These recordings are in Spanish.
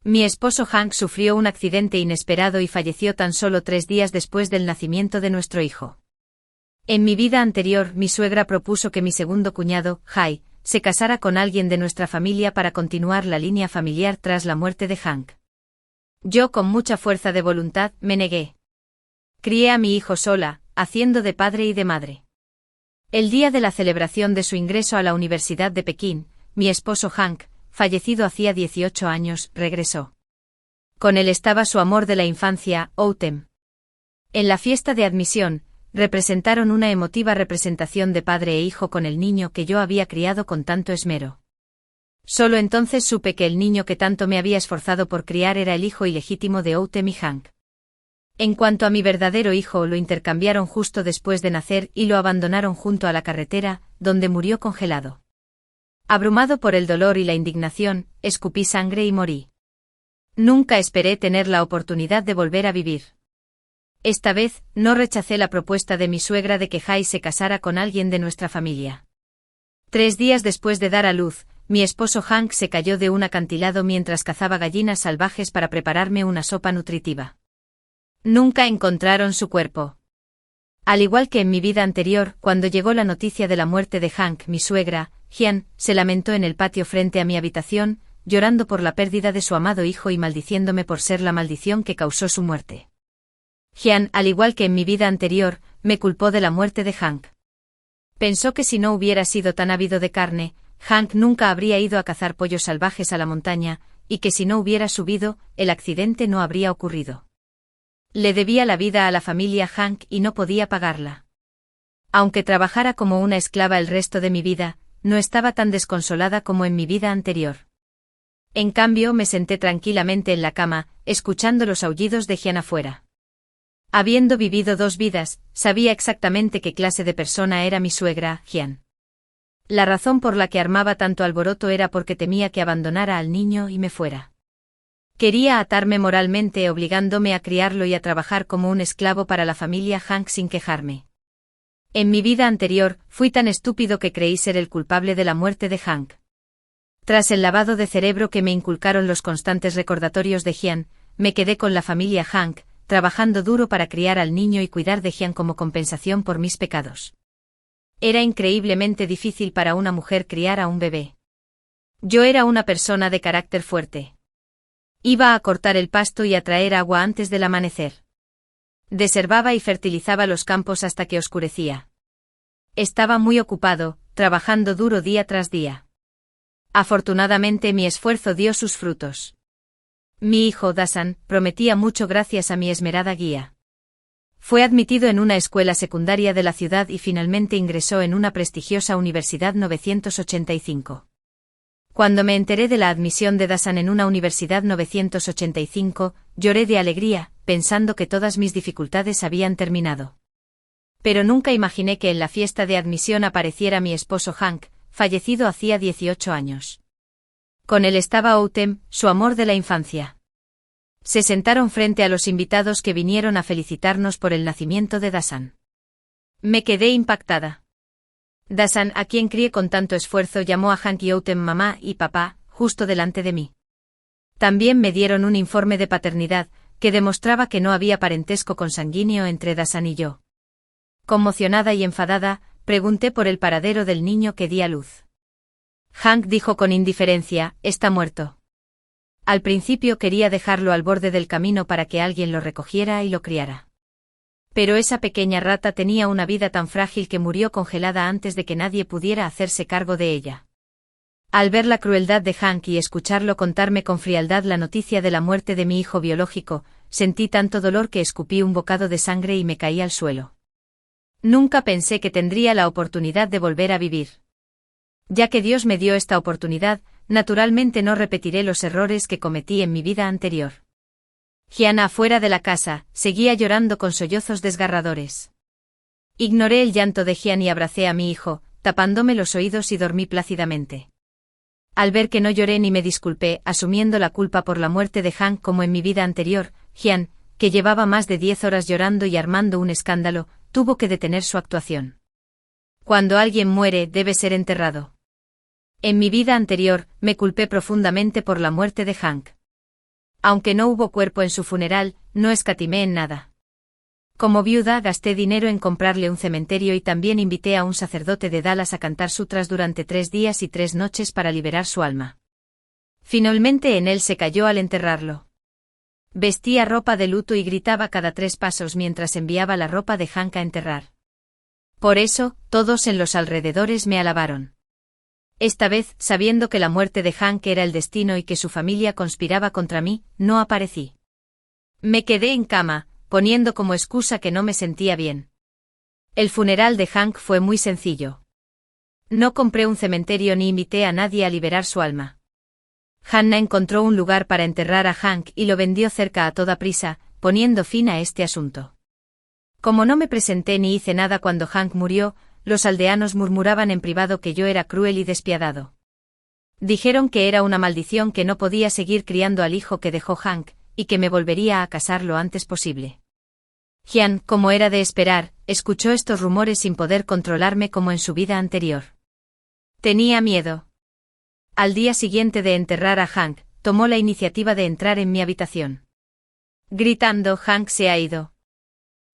Mi esposo Hank sufrió un accidente inesperado y falleció tan solo 3 días después del nacimiento de nuestro hijo. En mi vida anterior, mi suegra propuso que mi segundo cuñado, Jay, se casara con alguien de nuestra familia para continuar la línea familiar tras la muerte de Hank. Yo, con mucha fuerza de voluntad, me negué. Crié a mi hijo sola, haciendo de padre y de madre. El día de la celebración de su ingreso a la Universidad de Pekín, mi esposo Hank, fallecido hacía 18 años, regresó. Con él estaba su amor de la infancia, Outem. En la fiesta de admisión, representaron una emotiva representación de padre e hijo con el niño que yo había criado con tanto esmero. Solo entonces supe que el niño que tanto me había esforzado por criar era el hijo ilegítimo de Outem y Hank. En cuanto a mi verdadero hijo, lo intercambiaron justo después de nacer y lo abandonaron junto a la carretera, donde murió congelado. Abrumado por el dolor y la indignación, escupí sangre y morí. Nunca esperé tener la oportunidad de volver a vivir. Esta vez, no rechacé la propuesta de mi suegra de que Jay se casara con alguien de nuestra familia. 3 días después de dar a luz, mi esposo Hank se cayó de un acantilado mientras cazaba gallinas salvajes para prepararme una sopa nutritiva. Nunca encontraron su cuerpo. Al igual que en mi vida anterior, cuando llegó la noticia de la muerte de Hank, mi suegra, Jian, se lamentó en el patio frente a mi habitación, llorando por la pérdida de su amado hijo y maldiciéndome por ser la maldición que causó su muerte. Jian, al igual que en mi vida anterior, me culpó de la muerte de Hank. Pensó que si no hubiera sido tan ávido de carne, Hank nunca habría ido a cazar pollos salvajes a la montaña, y que si no hubiera subido, el accidente no habría ocurrido. Le debía la vida a la familia Hank y no podía pagarla. Aunque trabajara como una esclava el resto de mi vida, no estaba tan desconsolada como en mi vida anterior. En cambio, me senté tranquilamente en la cama, escuchando los aullidos de Jian afuera. Habiendo vivido 2 vidas, sabía exactamente qué clase de persona era mi suegra, Jian. La razón por la que armaba tanto alboroto era porque temía que abandonara al niño y me fuera. Quería atarme moralmente, obligándome a criarlo y a trabajar como un esclavo para la familia Hank sin quejarme. En mi vida anterior, fui tan estúpido que creí ser el culpable de la muerte de Hank. Tras el lavado de cerebro que me inculcaron los constantes recordatorios de Jian, me quedé con la familia Hank, trabajando duro para criar al niño y cuidar de Jian como compensación por mis pecados. Era increíblemente difícil para una mujer criar a un bebé. Yo era una persona de carácter fuerte. Iba a cortar el pasto y a traer agua antes del amanecer. Desherbaba y fertilizaba los campos hasta que oscurecía. Estaba muy ocupado, trabajando duro día tras día. Afortunadamente mi esfuerzo dio sus frutos. Mi hijo Dasan prometía mucho gracias a mi esmerada guía. Fue admitido en una escuela secundaria de la ciudad y finalmente ingresó en una prestigiosa universidad 985. Cuando me enteré de la admisión de Dasan en una universidad 985, lloré de alegría, pensando que todas mis dificultades habían terminado. Pero nunca imaginé que en la fiesta de admisión apareciera mi esposo Hank, fallecido hacía 18 años. Con él estaba Outem, su amor de la infancia. Se sentaron frente a los invitados que vinieron a felicitarnos por el nacimiento de Dasan. Me quedé impactada. Dasan, a quien crié con tanto esfuerzo, llamó a Hank y Outem mamá y papá, justo delante de mí. También me dieron un informe de paternidad, que demostraba que no había parentesco consanguíneo entre Dasan y yo. Conmocionada y enfadada, pregunté por el paradero del niño que di a luz. Hank dijo con indiferencia, está muerto. Al principio quería dejarlo al borde del camino para que alguien lo recogiera y lo criara. Pero esa pequeña rata tenía una vida tan frágil que murió congelada antes de que nadie pudiera hacerse cargo de ella. Al ver la crueldad de Hank y escucharlo contarme con frialdad la noticia de la muerte de mi hijo biológico, sentí tanto dolor que escupí un bocado de sangre y me caí al suelo. Nunca pensé que tendría la oportunidad de volver a vivir. Ya que Dios me dio esta oportunidad, naturalmente no repetiré los errores que cometí en mi vida anterior. Jian, afuera de la casa, seguía llorando con sollozos desgarradores. Ignoré el llanto de Jian y abracé a mi hijo, tapándome los oídos y dormí plácidamente. Al ver que no lloré ni me disculpé, asumiendo la culpa por la muerte de Hank como en mi vida anterior, Jian, que llevaba más de 10 horas llorando y armando un escándalo, tuvo que detener su actuación. Cuando alguien muere, debe ser enterrado. En mi vida anterior, me culpé profundamente por la muerte de Hank. Aunque no hubo cuerpo en su funeral, no escatimé en nada. Como viuda gasté dinero en comprarle un cementerio y también invité a un sacerdote de Dallas a cantar sutras durante 3 días y 3 noches para liberar su alma. Finalmente en él se cayó al enterrarlo. Vestía ropa de luto y gritaba cada 3 pasos mientras enviaba la ropa de Hank a enterrar. Por eso, todos en los alrededores me alabaron. Esta vez, sabiendo que la muerte de Hank era el destino y que su familia conspiraba contra mí, no aparecí. Me quedé en cama, poniendo como excusa que no me sentía bien. El funeral de Hank fue muy sencillo. No compré un cementerio ni invité a nadie a liberar su alma. Hannah encontró un lugar para enterrar a Hank y lo vendió cerca a toda prisa, poniendo fin a este asunto. Como no me presenté ni hice nada cuando Hank murió, los aldeanos murmuraban en privado que yo era cruel y despiadado. Dijeron que era una maldición que no podía seguir criando al hijo que dejó Hank, y que me volvería a casar lo antes posible. Hyun, como era de esperar, escuchó estos rumores sin poder controlarme como en su vida anterior. Tenía miedo. Al día siguiente de enterrar a Hank, tomó la iniciativa de entrar en mi habitación. Gritando, Hank se ha ido.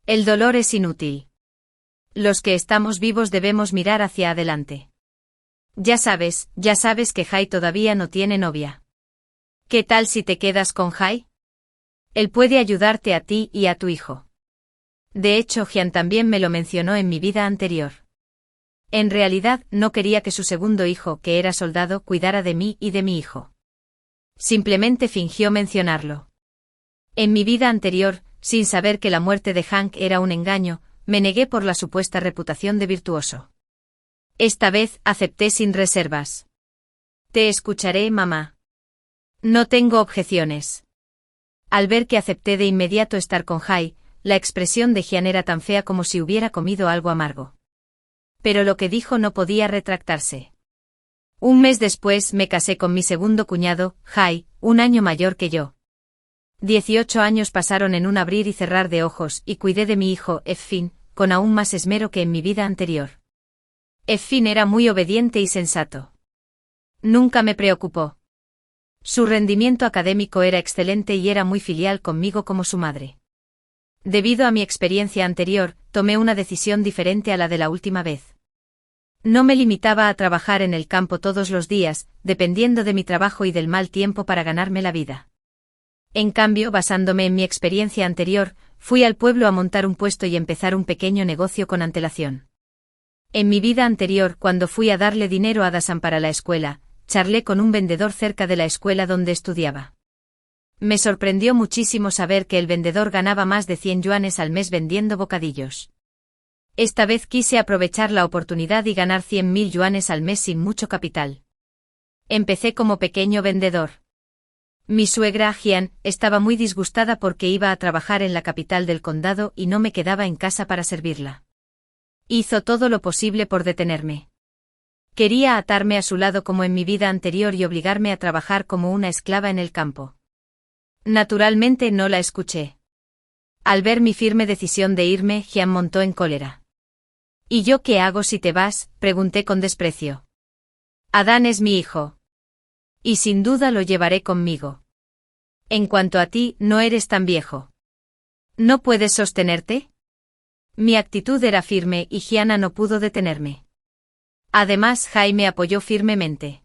El dolor es inútil. Los que estamos vivos debemos mirar hacia adelante. Ya sabes que Jai todavía no tiene novia. ¿Qué tal si te quedas con Jai? Él puede ayudarte a ti y a tu hijo. De hecho, Hyun también me lo mencionó en mi vida anterior. En realidad, no quería que su segundo hijo, que era soldado, cuidara de mí y de mi hijo. Simplemente fingió mencionarlo. En mi vida anterior, sin saber que la muerte de Hank era un engaño, me negué por la supuesta reputación de virtuoso. Esta vez, acepté sin reservas. Te escucharé, mamá. No tengo objeciones. Al ver que acepté de inmediato estar con Jai, la expresión de Hyun era tan fea como si hubiera comido algo amargo. Pero lo que dijo no podía retractarse. Un mes después me casé con mi segundo cuñado, Jai, 1 año mayor que yo. 18 años pasaron en un abrir y cerrar de ojos y cuidé de mi hijo, Effin, con aún más esmero que en mi vida anterior. Effin era muy obediente y sensato. Nunca me preocupó. Su rendimiento académico era excelente y era muy filial conmigo como su madre. Debido a mi experiencia anterior, tomé una decisión diferente a la de la última vez. No me limitaba a trabajar en el campo todos los días, dependiendo de mi trabajo y del mal tiempo para ganarme la vida. En cambio, basándome en mi experiencia anterior, fui al pueblo a montar un puesto y empezar un pequeño negocio con antelación. En mi vida anterior, cuando fui a darle dinero a Dasan para la escuela, charlé con un vendedor cerca de la escuela donde estudiaba. Me sorprendió muchísimo saber que el vendedor ganaba más de 100 yuanes al mes vendiendo bocadillos. Esta vez quise aprovechar la oportunidad y ganar 100.000 yuanes al mes sin mucho capital. Empecé como pequeño vendedor. Mi suegra, Hyun, estaba muy disgustada porque iba a trabajar en la capital del condado y no me quedaba en casa para servirla. Hizo todo lo posible por detenerme. Quería atarme a su lado como en mi vida anterior y obligarme a trabajar como una esclava en el campo. Naturalmente no la escuché. Al ver mi firme decisión de irme, Hyun montó en cólera. ¿Y yo qué hago si te vas?, pregunté con desprecio. Adán es mi hijo. Y sin duda lo llevaré conmigo. En cuanto a ti, no eres tan viejo. ¿No puedes sostenerte? Mi actitud era firme y Hyuna no pudo detenerme. Además, Jai apoyó firmemente.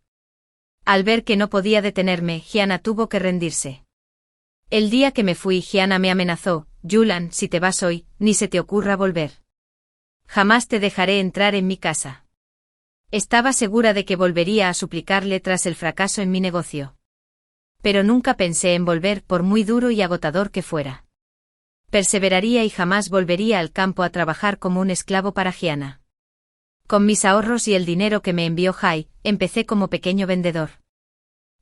Al ver que no podía detenerme, Hyuna tuvo que rendirse. El día que me fui, Hyuna me amenazó: Yulan, si te vas hoy, ni se te ocurra volver. Jamás te dejaré entrar en mi casa. Estaba segura de que volvería a suplicarle tras el fracaso en mi negocio. Pero nunca pensé en volver, por muy duro y agotador que fuera. Perseveraría y jamás volvería al campo a trabajar como un esclavo para Hyuna. Con mis ahorros y el dinero que me envió Jai, empecé como pequeño vendedor.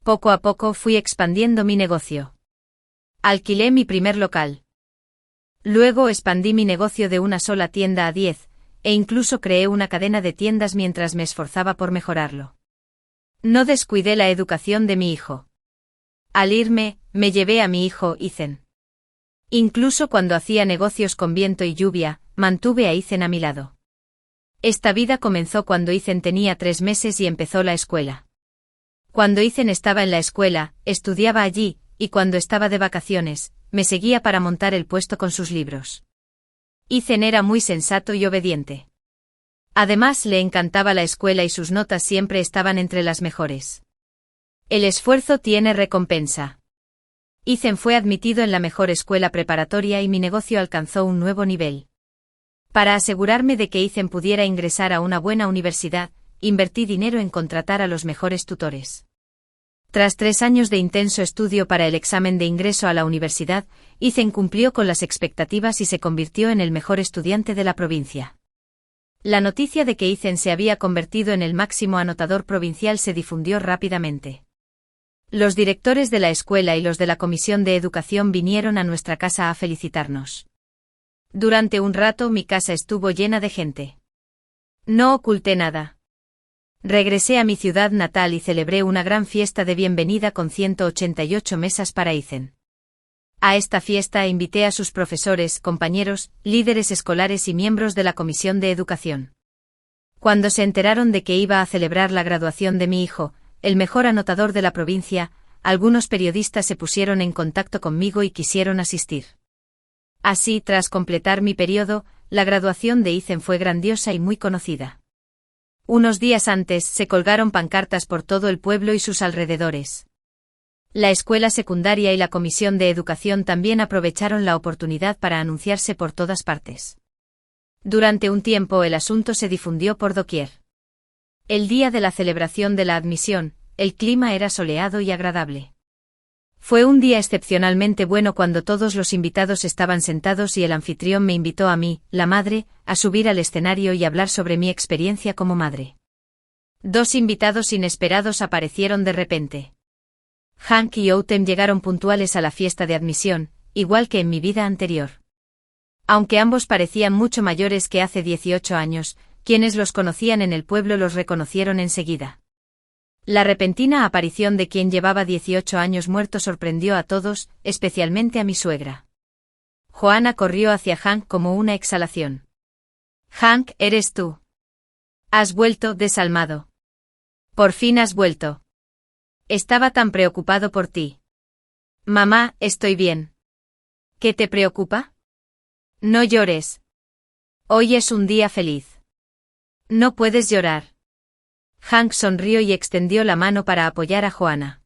Poco a poco fui expandiendo mi negocio. Alquilé mi primer local. Luego expandí mi negocio de una sola tienda a 10, e incluso creé una cadena de tiendas mientras me esforzaba por mejorarlo. No descuidé la educación de mi hijo. Al irme, me llevé a mi hijo, Ethan. Incluso cuando hacía negocios con viento y lluvia, mantuve a Ethan a mi lado. Esta vida comenzó cuando Ethan tenía 3 meses y empezó la escuela. Cuando Ethan estaba en la escuela, estudiaba allí, y cuando estaba de vacaciones, me seguía para montar el puesto con sus libros. Ethan era muy sensato y obediente. Además, le encantaba la escuela y sus notas siempre estaban entre las mejores. El esfuerzo tiene recompensa. Ethan fue admitido en la mejor escuela preparatoria y mi negocio alcanzó un nuevo nivel. Para asegurarme de que Ethan pudiera ingresar a una buena universidad, invertí dinero en contratar a los mejores tutores. Tras 3 años de intenso estudio para el examen de ingreso a la universidad, Ethan cumplió con las expectativas y se convirtió en el mejor estudiante de la provincia. La noticia de que Ethan se había convertido en el máximo anotador provincial se difundió rápidamente. Los directores de la escuela y los de la comisión de educación vinieron a nuestra casa a felicitarnos. Durante un rato mi casa estuvo llena de gente. No oculté nada. Regresé a mi ciudad natal y celebré una gran fiesta de bienvenida con 188 mesas para Ethan. A esta fiesta invité a sus profesores, compañeros, líderes escolares y miembros de la comisión de educación. Cuando se enteraron de que iba a celebrar la graduación de mi hijo, el mejor anotador de la provincia, algunos periodistas se pusieron en contacto conmigo y quisieron asistir. Así, tras completar mi periodo, la graduación de Ethan fue grandiosa y muy conocida. Unos días antes se colgaron pancartas por todo el pueblo y sus alrededores. La escuela secundaria y la comisión de educación también aprovecharon la oportunidad para anunciarse por todas partes. Durante un tiempo el asunto se difundió por doquier. El día de la celebración de la admisión, el clima era soleado y agradable. Fue un día excepcionalmente bueno cuando todos los invitados estaban sentados y el anfitrión me invitó a mí, la madre, a subir al escenario y hablar sobre mi experiencia como madre. 2 invitados inesperados aparecieron de repente. Hank y Autumn llegaron puntuales a la fiesta de admisión, igual que en mi vida anterior. Aunque ambos parecían mucho mayores que hace 18 años, quienes los conocían en el pueblo los reconocieron enseguida. La repentina aparición de quien llevaba 18 años muerto sorprendió a todos, especialmente a mi suegra. Joanna corrió hacia Hank como una exhalación. «Hank, ¿eres tú? Has vuelto, desalmado. Por fin has vuelto. Estaba tan preocupado por ti». «Mamá, estoy bien». «¿Qué te preocupa?» «No llores. Hoy es un día feliz. No puedes llorar». Hank sonrió y extendió la mano para apoyar a Joanna.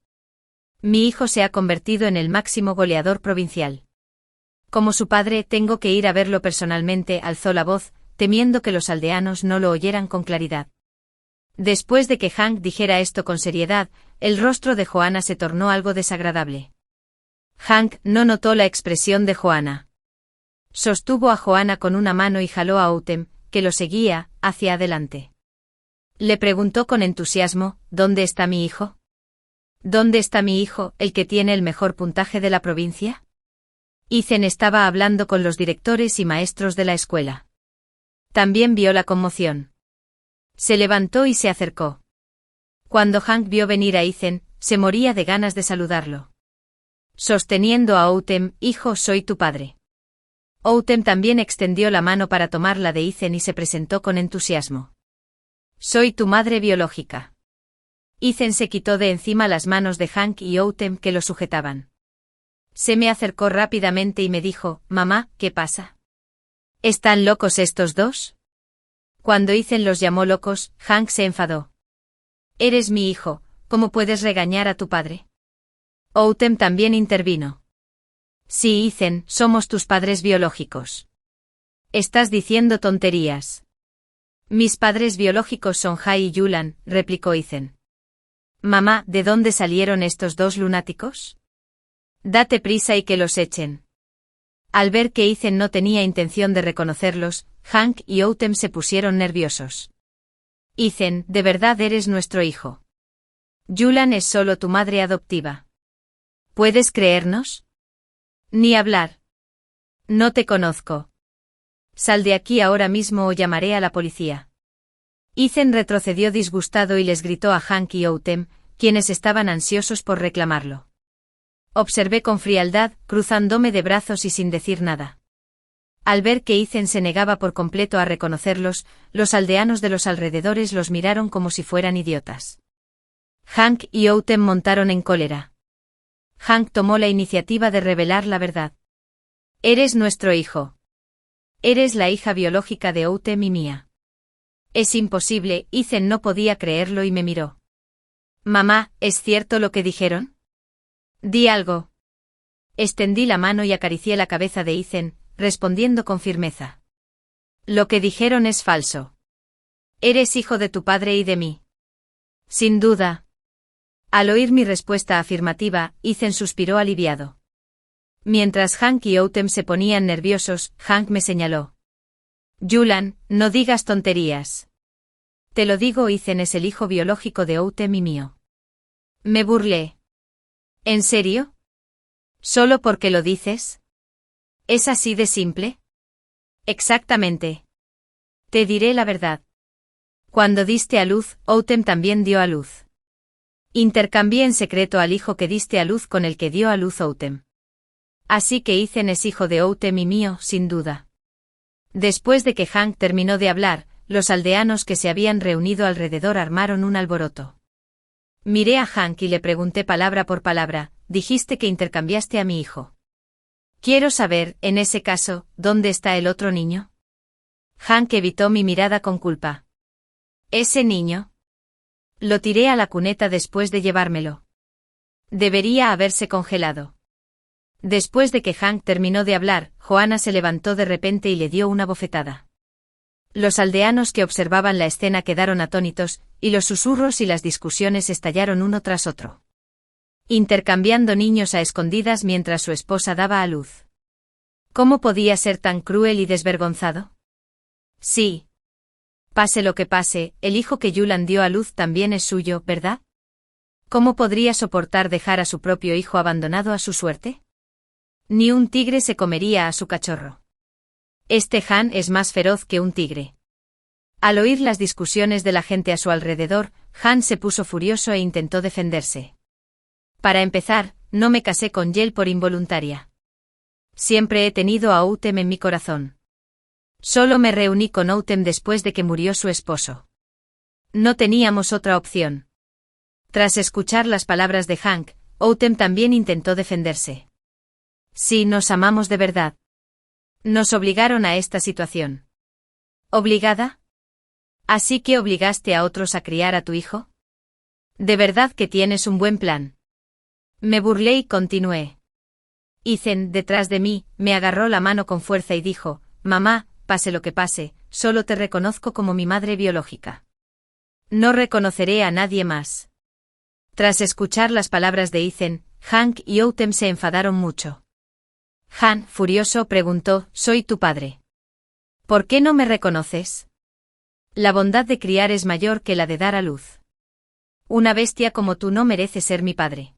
«Mi hijo se ha convertido en el máximo goleador provincial. Como su padre, tengo que ir a verlo personalmente», alzó la voz, temiendo que los aldeanos no lo oyeran con claridad. Después de que Hank dijera esto con seriedad, el rostro de Joanna se tornó algo desagradable. Hank no notó la expresión de Joanna. Sostuvo a Joanna con una mano y jaló a Autumn, que lo seguía, hacia adelante. Le preguntó con entusiasmo, «¿Dónde está mi hijo? ¿Dónde está mi hijo, el que tiene el mejor puntaje de la provincia?» Ethan estaba hablando con los directores y maestros de la escuela. También vio la conmoción. Se levantó y se acercó. Cuando Hank vio venir a Ethan, se moría de ganas de saludarlo. Sosteniendo a Autumn, «Hijo, soy tu padre». Autumn también extendió la mano para tomar la de Ethan y se presentó con entusiasmo. «Soy tu madre biológica». Ethan se quitó de encima las manos de Hank y Autumn que lo sujetaban. Se me acercó rápidamente y me dijo, «Mamá, ¿qué pasa? ¿Están locos estos dos?» Cuando Ethan los llamó locos, Hank se enfadó. «Eres mi hijo, ¿cómo puedes regañar a tu padre?» Autumn también intervino. «Sí, Ethan, somos tus padres biológicos. Estás diciendo tonterías». «Mis padres biológicos son Jai y Julan», replicó Ethan. «Mamá, ¿de dónde salieron estos 2 lunáticos? Date prisa y que los echen». Al ver que Ethan no tenía intención de reconocerlos, Hank y Autumn se pusieron nerviosos. «Ethan, ¿de verdad eres nuestro hijo? Julan es solo tu madre adoptiva. ¿Puedes creernos?» «Ni hablar. No te conozco. Sal de aquí ahora mismo o llamaré a la policía». Ethan retrocedió disgustado y les gritó a Hank y Autumn, quienes estaban ansiosos por reclamarlo. Observé con frialdad, cruzándome de brazos y sin decir nada. Al ver que Ethan se negaba por completo a reconocerlos, los aldeanos de los alrededores los miraron como si fueran idiotas. Hank y Autumn montaron en cólera. Hank tomó la iniciativa de revelar la verdad. Eres nuestro hijo. Eres la hija biológica de Outem y mía. Es imposible, Ethan no podía creerlo y me miró. Mamá, ¿es cierto lo que dijeron? Di algo. Extendí la mano y acaricié la cabeza de Ethan, respondiendo con firmeza. Lo que dijeron es falso. Eres hijo de tu padre y de mí. Sin duda. Al oír mi respuesta afirmativa, Ethan suspiró aliviado. Mientras Hank y Outem se ponían nerviosos, Hank me señaló. Julan, no digas tonterías. Te lo digo, Ethan es el hijo biológico de Outem y mío. Me burlé. ¿En serio? ¿Solo porque lo dices? ¿Es así de simple? Exactamente. Te diré la verdad. Cuando diste a luz, Outem también dio a luz. Intercambié en secreto al hijo que diste a luz con el que dio a luz Outem. Así que Ethan es hijo de Outem y mío, sin duda. Después de que Hank terminó de hablar, los aldeanos que se habían reunido alrededor armaron un alboroto. Miré a Hank y le pregunté palabra por palabra, dijiste que intercambiaste a mi hijo. Quiero saber, en ese caso, ¿dónde está el otro niño? Hank evitó mi mirada con culpa. ¿Ese niño? Lo tiré a la cuneta después de llevármelo. Debería haberse congelado. Después de que Hank terminó de hablar, Joanna se levantó de repente y le dio una bofetada. Los aldeanos que observaban la escena quedaron atónitos, y los susurros y las discusiones estallaron uno tras otro. Intercambiando niños a escondidas mientras su esposa daba a luz. ¿Cómo podía ser tan cruel y desvergonzado? Sí. Pase lo que pase, el hijo que Julan dio a luz también es suyo, ¿verdad? ¿Cómo podría soportar dejar a su propio hijo abandonado a su suerte? Ni un tigre se comería a su cachorro. Este Han es más feroz que un tigre. Al oír las discusiones de la gente a su alrededor, Han se puso furioso e intentó defenderse. Para empezar, no me casé con Yel por involuntaria. Siempre he tenido a Outem en mi corazón. Solo me reuní con Outem después de que murió su esposo. No teníamos otra opción. Tras escuchar las palabras de Hank, Outem también intentó defenderse. Sí, nos amamos de verdad. Nos obligaron a esta situación. ¿Obligada? ¿Así que obligaste a otros a criar a tu hijo? ¿De verdad que tienes un buen plan? Me burlé y continué. Ethan, detrás de mí, me agarró la mano con fuerza y dijo, mamá, pase lo que pase, solo te reconozco como mi madre biológica. No reconoceré a nadie más. Tras escuchar las palabras de Ethan, Hank y Outem se enfadaron mucho. Han, furioso, preguntó, soy tu padre. ¿Por qué no me reconoces? La bondad de criar es mayor que la de dar a luz. Una bestia como tú no merece ser mi padre.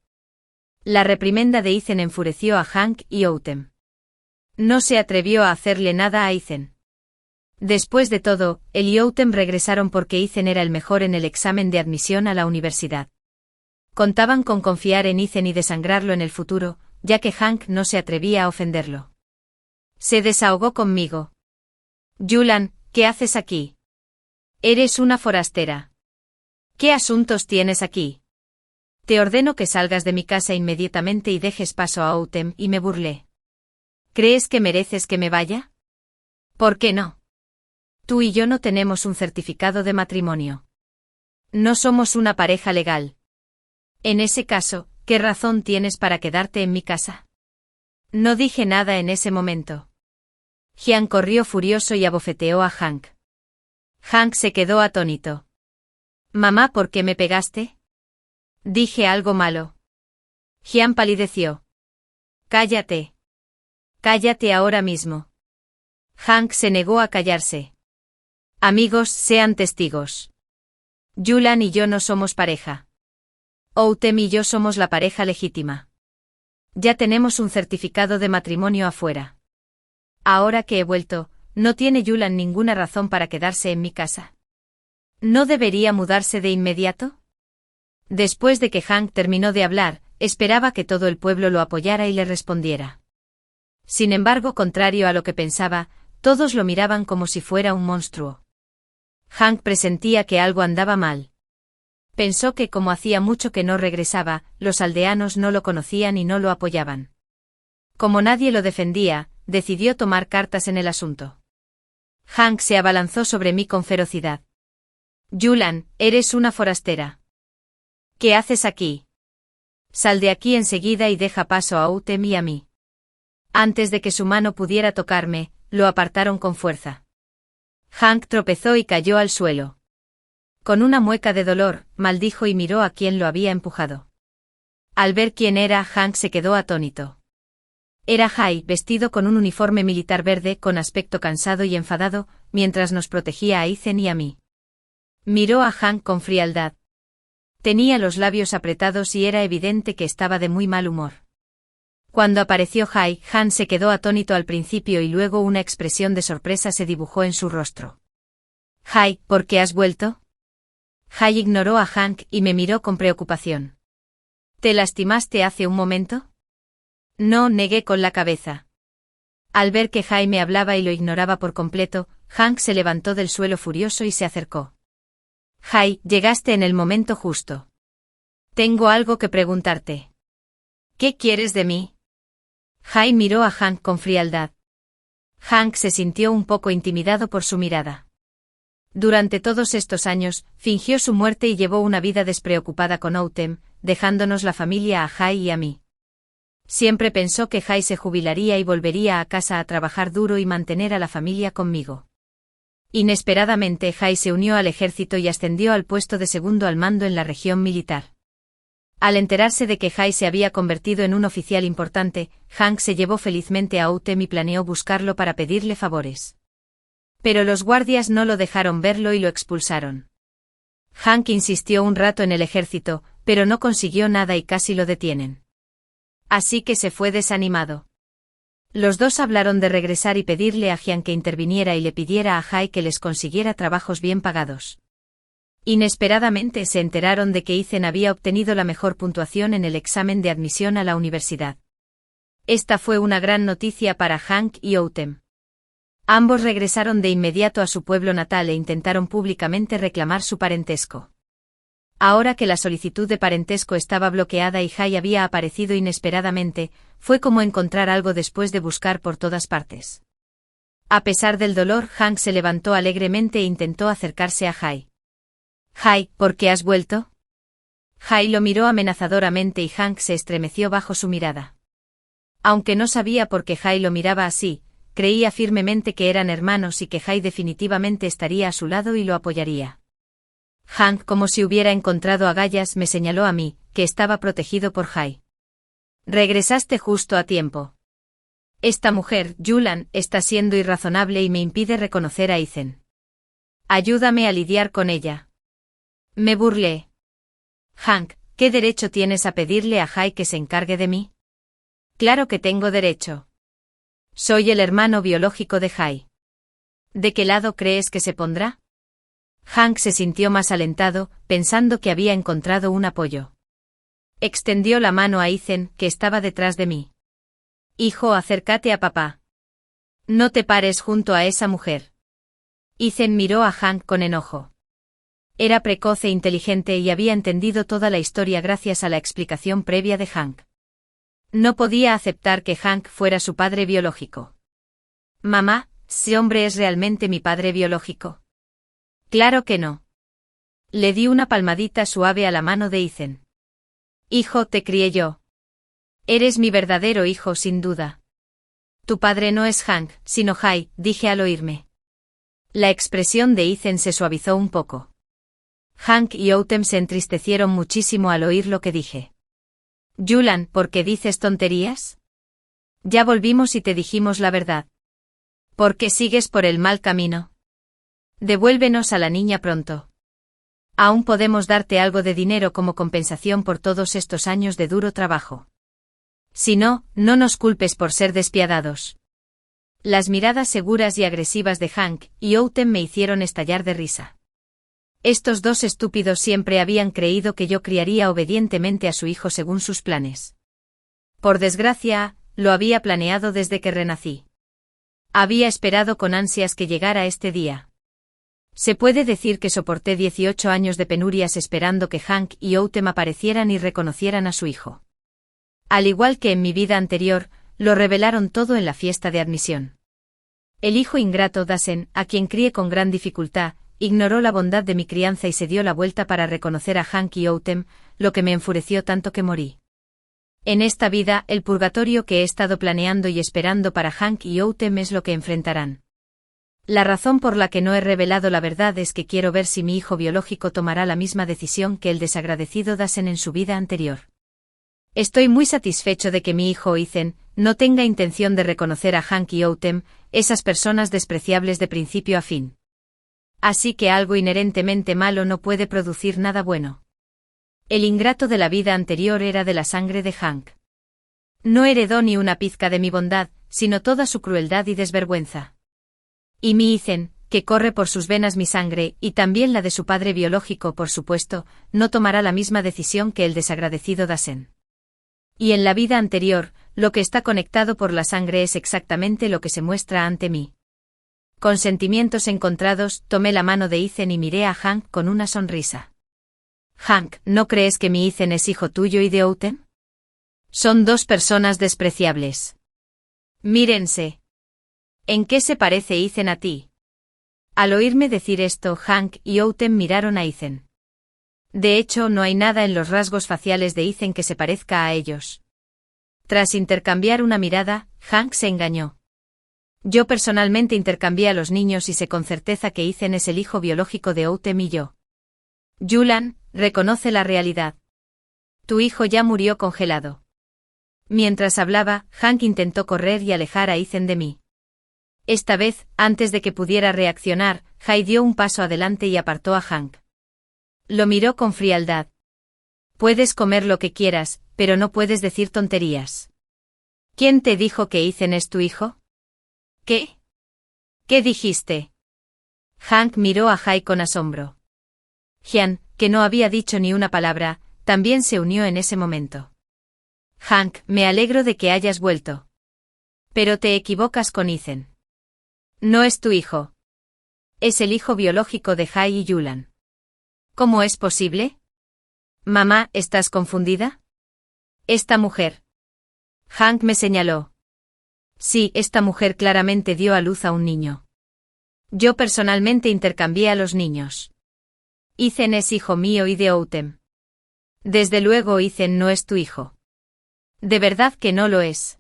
La reprimenda de Ethan enfureció a Hank y Outem. No se atrevió a hacerle nada a Ethan. Después de todo, él y Outem regresaron porque Ethan era el mejor en el examen de admisión a la universidad. Contaban con confiar en Ethan y desangrarlo en el futuro, ya que Hank no se atrevía a ofenderlo. Se desahogó conmigo. Julan, ¿qué haces aquí? Eres una forastera. ¿Qué asuntos tienes aquí? Te ordeno que salgas de mi casa inmediatamente y dejes paso a Outem, y me burlé. ¿Crees que mereces que me vaya? ¿Por qué no? Tú y yo no tenemos un certificado de matrimonio. No somos una pareja legal. En ese caso, ¿qué razón tienes para quedarte en mi casa? No dije nada en ese momento. Jian corrió furioso y abofeteó a Hank. Hank se quedó atónito. Mamá, ¿por qué me pegaste? Dije algo malo. Jian palideció. Cállate. Cállate ahora mismo. Hank se negó a callarse. Amigos, sean testigos. Julan y yo no somos pareja. Outem y yo somos la pareja legítima. Ya tenemos un certificado de matrimonio afuera. Ahora que he vuelto, ¿no tiene Julan ninguna razón para quedarse en mi casa? ¿No debería mudarse de inmediato? Después de que Hank terminó de hablar, esperaba que todo el pueblo lo apoyara y le respondiera. Sin embargo, contrario a lo que pensaba, todos lo miraban como si fuera un monstruo. Hank presentía que algo andaba mal. Pensó que como hacía mucho que no regresaba, los aldeanos no lo conocían y no lo apoyaban. Como nadie lo defendía, decidió tomar cartas en el asunto. Hank se abalanzó sobre mí con ferocidad. Julan, eres una forastera. ¿Qué haces aquí? Sal de aquí enseguida y deja paso a Autumn y a mí. Antes de que su mano pudiera tocarme, lo apartaron con fuerza. Hank tropezó y cayó al suelo. Con una mueca de dolor, maldijo y miró a quien lo había empujado. Al ver quién era, Hank se quedó atónito. Era Jai, vestido con un uniforme militar verde con aspecto cansado y enfadado, mientras nos protegía a Ethan y a mí. Miró a Hank con frialdad. Tenía los labios apretados y era evidente que estaba de muy mal humor. Cuando apareció Jai, Hank se quedó atónito al principio y luego una expresión de sorpresa se dibujó en su rostro. Jai, ¿por qué has vuelto? Jai ignoró a Hank y me miró con preocupación. ¿Te lastimaste hace un momento? No, negué con la cabeza. Al ver que Jai me hablaba y lo ignoraba por completo, Hank se levantó del suelo furioso y se acercó. Jai, llegaste en el momento justo. Tengo algo que preguntarte. ¿Qué quieres de mí? Jai miró a Hank con frialdad. Hank se sintió un poco intimidado por su mirada. Durante todos estos años, fingió su muerte y llevó una vida despreocupada con Autumn, dejándonos la familia a Jai y a mí. Siempre pensó que Jai se jubilaría y volvería a casa a trabajar duro y mantener a la familia conmigo. Inesperadamente Jai se unió al ejército y ascendió al puesto de segundo al mando en la región militar. Al enterarse de que Jai se había convertido en un oficial importante, Hank se llevó felizmente a Autumn y planeó buscarlo para pedirle favores. Pero los guardias no lo dejaron verlo y lo expulsaron. Hank insistió un rato en el ejército, pero no consiguió nada y casi lo detienen. Así que se fue desanimado. Los dos hablaron de regresar y pedirle a Jian que interviniera y le pidiera a Jai que les consiguiera trabajos bien pagados. Inesperadamente se enteraron de que Ethan había obtenido la mejor puntuación en el examen de admisión a la universidad. Esta fue una gran noticia para Hank y Autumn. Ambos regresaron de inmediato a su pueblo natal e intentaron públicamente reclamar su parentesco. Ahora que la solicitud de parentesco estaba bloqueada y Jai había aparecido inesperadamente, fue como encontrar algo después de buscar por todas partes. A pesar del dolor, Hank se levantó alegremente e intentó acercarse a Jai. Jai, ¿por qué has vuelto? Jai lo miró amenazadoramente y Hank se estremeció bajo su mirada. Aunque no sabía por qué Jai lo miraba así, creía firmemente que eran hermanos y que Jai definitivamente estaría a su lado y lo apoyaría. Hank, como si hubiera encontrado agallas, me señaló a mí, que estaba protegido por Jai. Regresaste justo a tiempo. Esta mujer, Julan, está siendo irrazonable y me impide reconocer a Ethan. Ayúdame a lidiar con ella. Me burlé. Hank, ¿qué derecho tienes a pedirle a Jai que se encargue de mí? Claro que tengo derecho. Soy el hermano biológico de Jai. ¿De qué lado crees que se pondrá? Hank se sintió más alentado, pensando que había encontrado un apoyo. Extendió la mano a Ethan, que estaba detrás de mí. Hijo, acércate a papá. No te pares junto a esa mujer. Ethan miró a Hank con enojo. Era precoz e inteligente y había entendido toda la historia gracias a la explicación previa de Hank. No podía aceptar que Hank fuera su padre biológico. Mamá, ¿ese hombre es realmente mi padre biológico? Claro que no. Le di una palmadita suave a la mano de Ethan. Hijo, te crié yo. Eres mi verdadero hijo sin duda. Tu padre no es Hank, sino Jai, dije al oírme. La expresión de Ethan se suavizó un poco. Hank y Autumn se entristecieron muchísimo al oír lo que dije. Julan, ¿por qué dices tonterías? Ya volvimos y te dijimos la verdad. ¿Por qué sigues por el mal camino? Devuélvenos a la niña pronto. Aún podemos darte algo de dinero como compensación por todos estos años de duro trabajo. Si no, no nos culpes por ser despiadados. Las miradas seguras y agresivas de Hank y Autumn me hicieron estallar de risa. Estos dos estúpidos siempre habían creído que yo criaría obedientemente a su hijo según sus planes. Por desgracia, lo había planeado desde que renací. Había esperado con ansias que llegara este día. Se puede decir que soporté 18 años de penurias esperando que Hank y Outem aparecieran y reconocieran a su hijo. Al igual que en mi vida anterior, lo revelaron todo en la fiesta de admisión. El hijo ingrato Dasen, a quien crié con gran dificultad, ignoró la bondad de mi crianza y se dio la vuelta para reconocer a Hank y Outem, lo que me enfureció tanto que morí. En esta vida, el purgatorio que he estado planeando y esperando para Hank y Outem es lo que enfrentarán. La razón por la que no he revelado la verdad es que quiero ver si mi hijo biológico tomará la misma decisión que el desagradecido Dasen en su vida anterior. Estoy muy satisfecho de que mi hijo Ethan no tenga intención de reconocer a Hank y Outem, esas personas despreciables de principio a fin. Así que algo inherentemente malo no puede producir nada bueno. El ingrato de la vida anterior era de la sangre de Hank. No heredó ni una pizca de mi bondad, sino toda su crueldad y desvergüenza. Y mi Ethan, que corre por sus venas mi sangre, y también la de su padre biológico por supuesto, no tomará la misma decisión que el desagradecido Dasen. Y en la vida anterior, lo que está conectado por la sangre es exactamente lo que se muestra ante mí. Con sentimientos encontrados, tomé la mano de Ethan y miré a Hank con una sonrisa. Hank, ¿no crees que mi Ethan es hijo tuyo y de Outem? Son dos personas despreciables. Mírense. ¿En qué se parece Ethan a ti? Al oírme decir esto, Hank y Outem miraron a Ethan. De hecho, no hay nada en los rasgos faciales de Ethan que se parezca a ellos. Tras intercambiar una mirada, Hank se engañó. Yo personalmente intercambié a los niños y sé con certeza que Ethan es el hijo biológico de Outem y yo. Julan, reconoce la realidad. Tu hijo ya murió congelado. Mientras hablaba, Hank intentó correr y alejar a Ethan de mí. Esta vez, antes de que pudiera reaccionar, Jai dio un paso adelante y apartó a Hank. Lo miró con frialdad. Puedes comer lo que quieras, pero no puedes decir tonterías. ¿Quién te dijo que Ethan es tu hijo? ¿Qué? ¿Qué dijiste? Hank miró a Jai con asombro. Jian, que no había dicho ni una palabra, también se unió en ese momento. Hank, me alegro de que hayas vuelto. Pero te equivocas con Ethan. No es tu hijo. Es el hijo biológico de Jai y Julan. ¿Cómo es posible? Mamá, ¿estás confundida? Esta mujer. Hank me señaló. Sí, esta mujer claramente dio a luz a un niño. Yo personalmente intercambié a los niños. Ethan es hijo mío y de Outem. Desde luego Ethan no es tu hijo. De verdad que no lo es.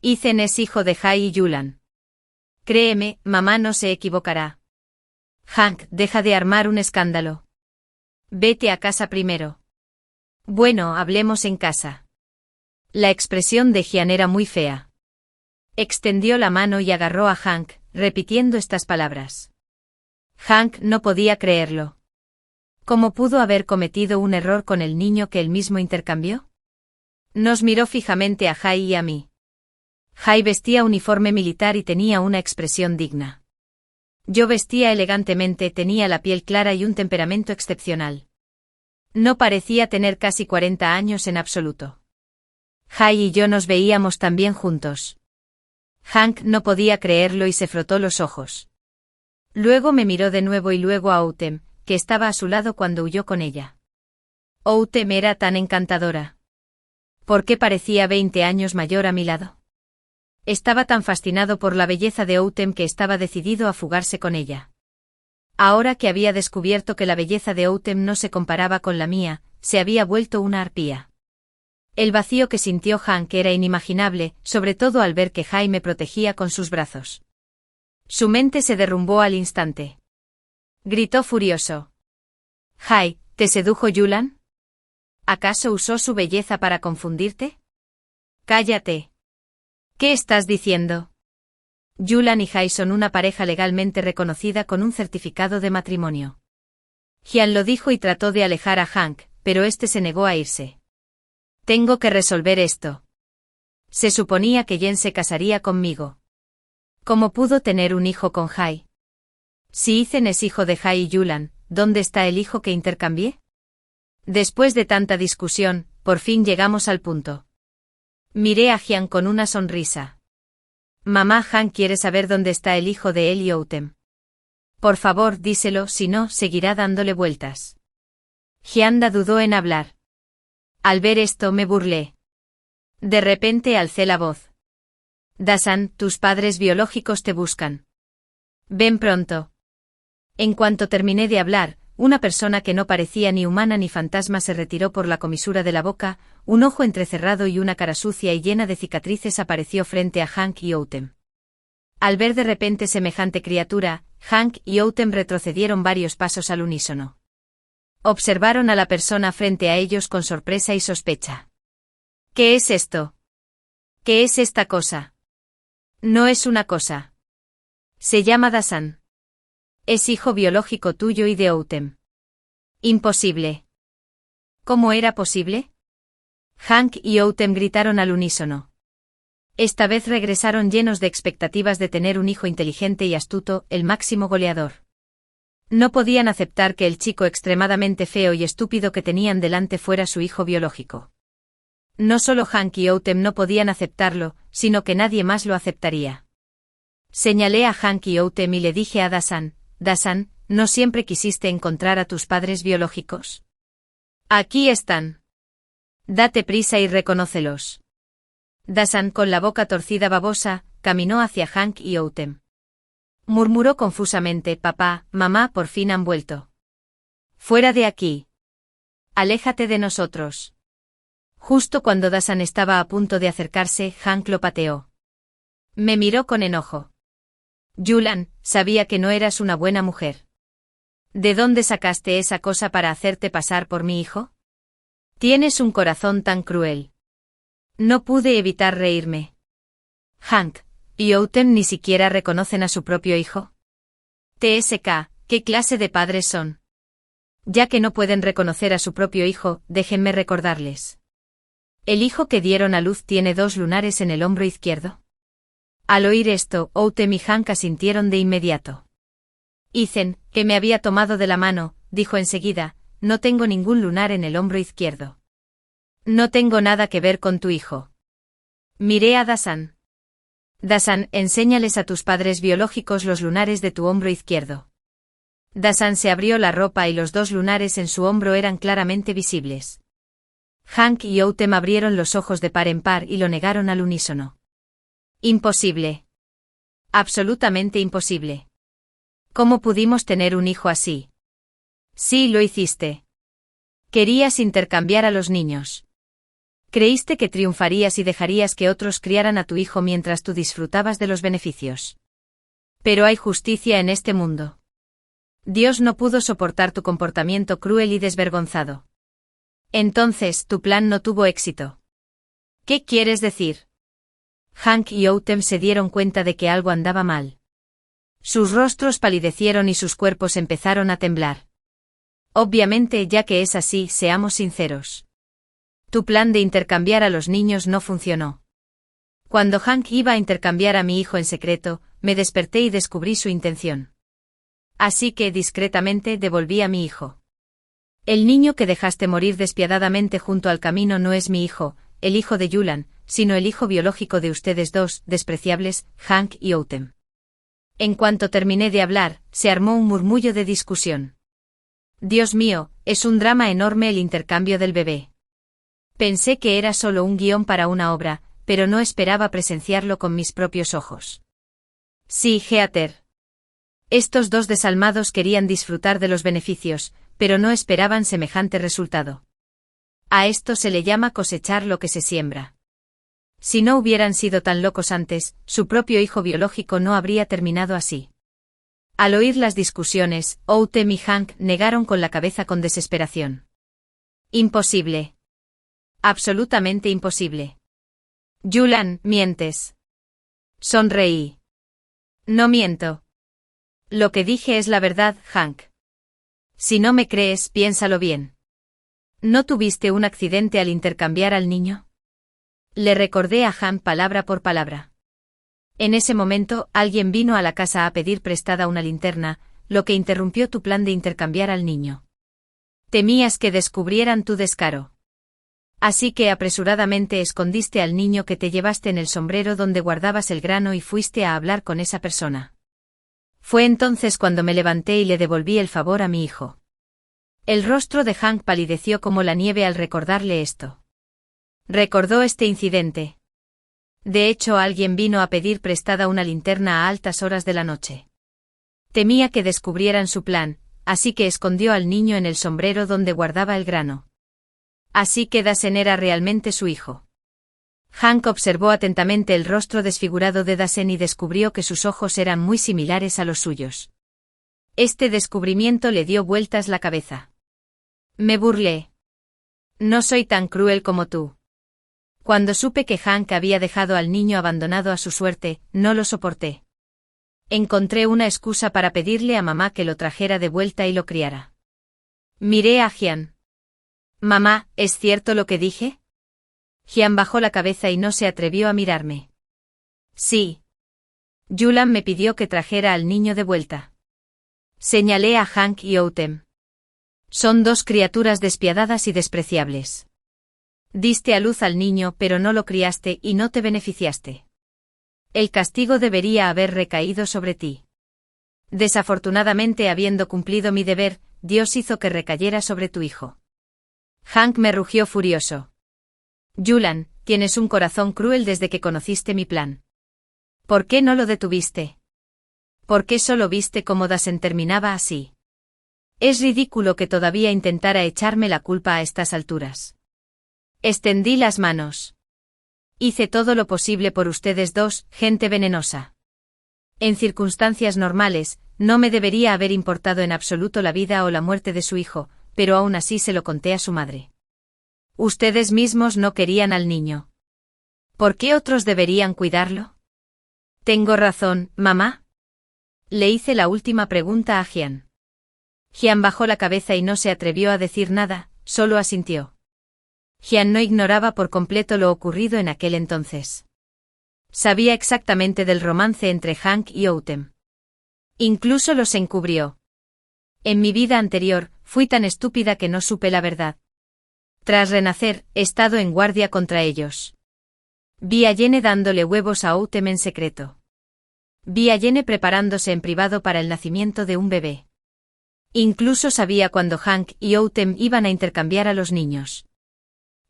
Ethan es hijo de Jai y Julan. Créeme, mamá no se equivocará. Hank, deja de armar un escándalo. Vete a casa primero. Bueno, hablemos en casa. La expresión de Jian era muy fea. Extendió la mano y agarró a Hank, repitiendo estas palabras. Hank no podía creerlo. ¿Cómo pudo haber cometido un error con el niño que él mismo intercambió? Nos miró fijamente a Jai y a mí. Jai vestía uniforme militar y tenía una expresión digna. Yo vestía elegantemente, tenía la piel clara y un temperamento excepcional. No parecía tener casi 40 años en absoluto. Jai y yo nos veíamos también juntos. Hank no podía creerlo y se frotó los ojos. Luego me miró de nuevo y luego a Outem, que estaba a su lado cuando huyó con ella. Outem era tan encantadora. ¿Por qué parecía 20 años mayor a mi lado? Estaba tan fascinado por la belleza de Outem que estaba decidido a fugarse con ella. Ahora que había descubierto que la belleza de Outem no se comparaba con la mía, se había vuelto una arpía. El vacío que sintió Hank era inimaginable, sobre todo al ver que Jai me protegía con sus brazos. Su mente se derrumbó al instante. Gritó furioso. Jai, ¿te sedujo Julan? ¿Acaso usó su belleza para confundirte? Cállate. ¿Qué estás diciendo? Julan y Jai son una pareja legalmente reconocida con un certificado de matrimonio. Jian lo dijo y trató de alejar a Hank, pero este se negó a irse. Tengo que resolver esto. Se suponía que Jen se casaría conmigo. ¿Cómo pudo tener un hijo con Jai? Si Ethan es hijo de Jai y Julan, ¿dónde está el hijo que intercambié? Después de tanta discusión, por fin llegamos al punto. Miré a Jian con una sonrisa. Mamá, Hank quiere saber dónde está el hijo de él y Outem. Por favor, díselo, si no, seguirá dándole vueltas. Hyanda dudó en hablar. Al ver esto me burlé. De repente alcé la voz. Dasan, tus padres biológicos te buscan. Ven pronto. En cuanto terminé de hablar, una persona que no parecía ni humana ni fantasma se retiró por la comisura de la boca, un ojo entrecerrado y una cara sucia y llena de cicatrices apareció frente a Hank y Autumn. Al ver de repente semejante criatura, Hank y Autumn retrocedieron varios pasos al unísono. Observaron a la persona frente a ellos con sorpresa y sospecha. ¿Qué es esto? ¿Qué es esta cosa? No es una cosa. Se llama Dasan. Es hijo biológico tuyo y de Autumn. Imposible. ¿Cómo era posible? Hank y Autumn gritaron al unísono. Esta vez regresaron llenos de expectativas de tener un hijo inteligente y astuto, el máximo goleador. No podían aceptar que el chico extremadamente feo y estúpido que tenían delante fuera su hijo biológico. No solo Hank y Autumn no podían aceptarlo, sino que nadie más lo aceptaría. Señalé a Hank y Autumn y le dije a Dasan, Dasan, ¿no siempre quisiste encontrar a tus padres biológicos? Aquí están. Date prisa y reconócelos. Dasan, con la boca torcida babosa, caminó hacia Hank y Autumn. Murmuró confusamente, papá, mamá por fin han vuelto. Fuera de aquí. Aléjate de nosotros. Justo cuando Dasan estaba a punto de acercarse, Hank lo pateó. Me miró con enojo. Julan, sabía que no eras una buena mujer. ¿De dónde sacaste esa cosa para hacerte pasar por mi hijo? Tienes un corazón tan cruel. No pude evitar reírme. Hank y Autumn ni siquiera reconocen a su propio hijo. TSK, ¿qué clase de padres son? Ya que no pueden reconocer a su propio hijo, déjenme recordarles. El hijo que dieron a luz tiene 2 lunares en el hombro izquierdo. Al oír esto, Autumn y Hank asintieron de inmediato. Ethan, que me había tomado de la mano, dijo enseguida, no tengo ningún lunar en el hombro izquierdo. No tengo nada que ver con tu hijo. Miré a Dasan. Dasan, enséñales a tus padres biológicos los lunares de tu hombro izquierdo. Dasan se abrió la ropa y los 2 lunares en su hombro eran claramente visibles. Hank y Autumn abrieron los ojos de par en par y lo negaron al unísono. Imposible. Absolutamente imposible. ¿Cómo pudimos tener un hijo así? Sí, lo hiciste. Querías intercambiar a los niños. Creíste que triunfarías y dejarías que otros criaran a tu hijo mientras tú disfrutabas de los beneficios. Pero hay justicia en este mundo. Dios no pudo soportar tu comportamiento cruel y desvergonzado. Entonces, tu plan no tuvo éxito. ¿Qué quieres decir? Hank y Autumn se dieron cuenta de que algo andaba mal. Sus rostros palidecieron y sus cuerpos empezaron a temblar. Obviamente, ya que es así, seamos sinceros. Tu plan de intercambiar a los niños no funcionó. Cuando Hank iba a intercambiar a mi hijo en secreto, me desperté y descubrí su intención. Así que, discretamente, devolví a mi hijo. El niño que dejaste morir despiadadamente junto al camino no es mi hijo, el hijo de Julan, sino el hijo biológico de ustedes 2, despreciables, Hank y Autumn. En cuanto terminé de hablar, se armó un murmullo de discusión. Dios mío, es un drama enorme el intercambio del bebé. Pensé que era solo un guión para una obra, pero no esperaba presenciarlo con mis propios ojos. Sí, Heather. Estos 2 desalmados querían disfrutar de los beneficios, pero no esperaban semejante resultado. A esto se le llama cosechar lo que se siembra. Si no hubieran sido tan locos antes, su propio hijo biológico no habría terminado así. Al oír las discusiones, Autumn y Hank negaron con la cabeza con desesperación. Imposible. Absolutamente imposible. Julan, mientes. Sonreí. No miento. Lo que dije es la verdad, Hank. Si no me crees, piénsalo bien. ¿No tuviste un accidente al intercambiar al niño? Le recordé a Hank palabra por palabra. En ese momento, alguien vino a la casa a pedir prestada una linterna, lo que interrumpió tu plan de intercambiar al niño. Temías que descubrieran tu descaro. Así que apresuradamente escondiste al niño que te llevaste en el sombrero donde guardabas el grano y fuiste a hablar con esa persona. Fue entonces cuando me levanté y le devolví el favor a mi hijo. El rostro de Hank palideció como la nieve al recordarle esto. Recordó este incidente. De hecho, alguien vino a pedir prestada una linterna a altas horas de la noche. Temía que descubrieran su plan, así que escondió al niño en el sombrero donde guardaba el grano. Así que Dasen era realmente su hijo. Hank observó atentamente el rostro desfigurado de Dasen y descubrió que sus ojos eran muy similares a los suyos. Este descubrimiento le dio vueltas la cabeza. Me burlé. No soy tan cruel como tú. Cuando supe que Hank había dejado al niño abandonado a su suerte, no lo soporté. Encontré una excusa para pedirle a mamá que lo trajera de vuelta y lo criara. Miré a Jian. Mamá, ¿es cierto lo que dije? Jian bajó la cabeza y no se atrevió a mirarme. Sí. Yulan me pidió que trajera al niño de vuelta. Señalé a Hank y Outem. Son dos criaturas despiadadas y despreciables. Diste a luz al niño, pero no lo criaste y no te beneficiaste. El castigo debería haber recaído sobre ti. Desafortunadamente, habiendo cumplido mi deber, Dios hizo que recayera sobre tu hijo. Hank me rugió furioso. Yulan, tienes un corazón cruel desde que conociste mi plan. ¿Por qué no lo detuviste? ¿Por qué solo viste cómo Dasen terminaba así? Es ridículo que todavía intentara echarme la culpa a estas alturas. Extendí las manos. Hice todo lo posible por ustedes dos, gente venenosa. En circunstancias normales, no me debería haber importado en absoluto la vida o la muerte de su hijo, pero aún así se lo conté a su madre. Ustedes mismos no querían al niño. ¿Por qué otros deberían cuidarlo? ¿Tengo razón, mamá? Le hice la última pregunta a Jian. Jian bajó la cabeza y no se atrevió a decir nada, solo asintió. Jian no ignoraba por completo lo ocurrido en aquel entonces. Sabía exactamente del romance entre Hank y Outem. Incluso los encubrió. En mi vida anterior, fui tan estúpida que no supe la verdad. Tras renacer, he estado en guardia contra ellos. Vi a Yene dándole huevos a Outem en secreto. Vi a Yene preparándose en privado para el nacimiento de un bebé. Incluso sabía cuándo Hank y Outem iban a intercambiar a los niños.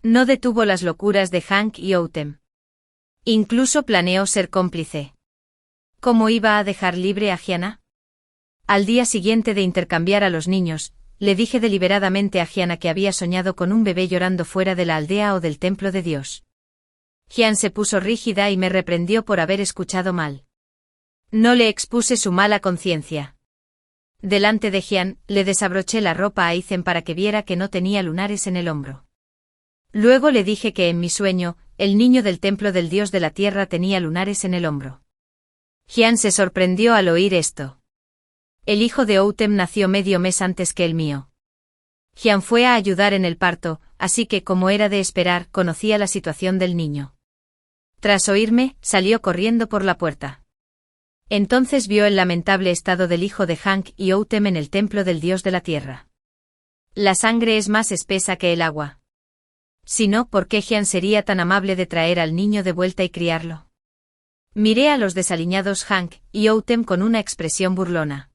No detuvo las locuras de Hank y Outem. Incluso planeó ser cómplice. ¿Cómo iba a dejar libre a Jiana? Al día siguiente de intercambiar a los niños, le dije deliberadamente a Jiana que había soñado con un bebé llorando fuera de la aldea o del templo de Dios. Jian se puso rígida y me reprendió por haber escuchado mal. No le expuse su mala conciencia. Delante de Jian, le desabroché la ropa a Aizen para que viera que no tenía lunares en el hombro. Luego le dije que en mi sueño, el niño del templo del dios de la tierra tenía lunares en el hombro. Jian se sorprendió al oír esto. El hijo de Outem nació medio mes antes que el mío. Jian fue a ayudar en el parto, así que, como era de esperar, conocía la situación del niño. Tras oírme, salió corriendo por la puerta. Entonces vio el lamentable estado del hijo de Hank y Outem en el templo del dios de la tierra. La sangre es más espesa que el agua. Si no, ¿por qué Jian sería tan amable de traer al niño de vuelta y criarlo? Miré a los desaliñados Hank y Outem con una expresión burlona.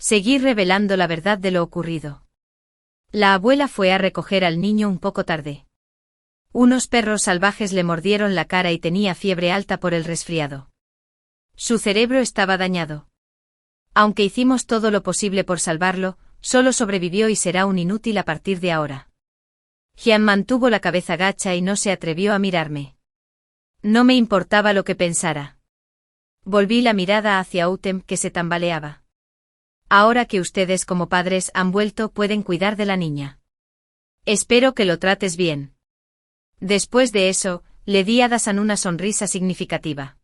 Seguí revelando la verdad de lo ocurrido. La abuela fue a recoger al niño un poco tarde. Unos perros salvajes le mordieron la cara y tenía fiebre alta por el resfriado. Su cerebro estaba dañado. Aunque hicimos todo lo posible por salvarlo, solo sobrevivió y será un inútil a partir de ahora. Jian mantuvo la cabeza gacha y no se atrevió a mirarme. No me importaba lo que pensara. Volví la mirada hacia Outem, que se tambaleaba. Ahora que ustedes como padres han vuelto, pueden cuidar de la niña. Espero que lo trates bien. Después de eso, le di a Dasan una sonrisa significativa.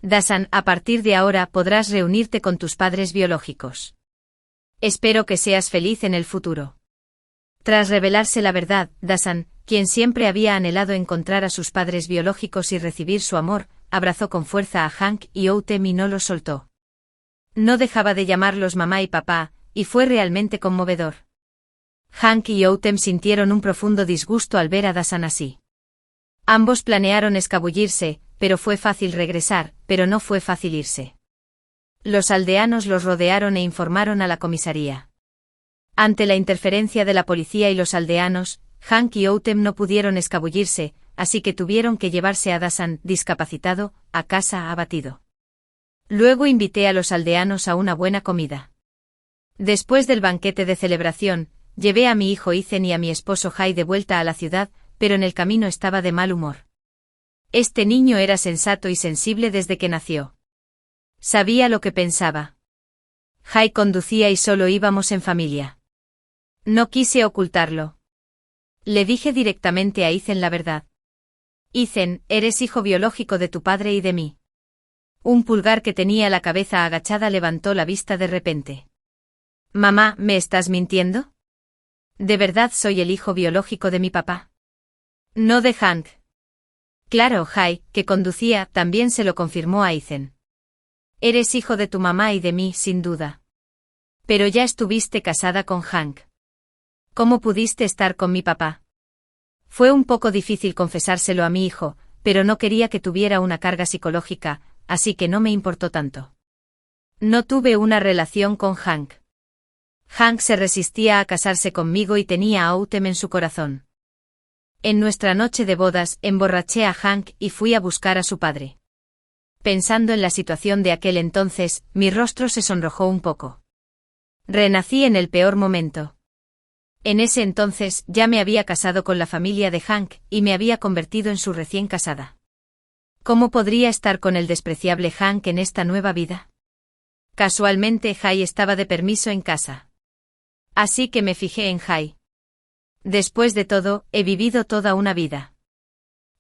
Dasan, a partir de ahora podrás reunirte con tus padres biológicos. Espero que seas feliz en el futuro. Tras revelarse la verdad, Dasan, quien siempre había anhelado encontrar a sus padres biológicos y recibir su amor, abrazó con fuerza a Hank y Outem y no los soltó. No dejaba de llamarlos mamá y papá, y fue realmente conmovedor. Hank y Outem sintieron un profundo disgusto al ver a Dasan así. Ambos planearon escabullirse, pero fue fácil regresar, pero no fue fácil irse. Los aldeanos los rodearon e informaron a la comisaría. Ante la interferencia de la policía y los aldeanos, Hank y Autumn no pudieron escabullirse, así que tuvieron que llevarse a Dasan, discapacitado, a casa abatido. Luego invité a los aldeanos a una buena comida. Después del banquete de celebración, llevé a mi hijo Ethan y a mi esposo Jay de vuelta a la ciudad, pero en el camino estaba de mal humor. Este niño era sensato y sensible desde que nació. Sabía lo que pensaba. Jay conducía y solo íbamos en familia. No quise ocultarlo. Le dije directamente a Ethan la verdad. Ethan, eres hijo biológico de tu padre y de mí. Un pulgar que tenía la cabeza agachada levantó la vista de repente. Mamá, ¿me estás mintiendo? ¿De verdad soy el hijo biológico de mi papá? No de Hank. Claro, Jay, que conducía, también se lo confirmó a Ethan. Eres hijo de tu mamá y de mí, sin duda. Pero ya estuviste casada con Hank. ¿Cómo pudiste estar con mi papá? Fue un poco difícil confesárselo a mi hijo, pero no quería que tuviera una carga psicológica, así que no me importó tanto. No tuve una relación con Hank. Hank se resistía a casarse conmigo y tenía a Autumn en su corazón. En nuestra noche de bodas, emborraché a Hank y fui a buscar a su padre. Pensando en la situación de aquel entonces, mi rostro se sonrojó un poco. Renací en el peor momento. En ese entonces ya me había casado con la familia de Hank y me había convertido en su recién casada. ¿Cómo podría estar con el despreciable Hank en esta nueva vida? Casualmente Jay estaba de permiso en casa. Así que me fijé en Jay. Después de todo, he vivido toda una vida.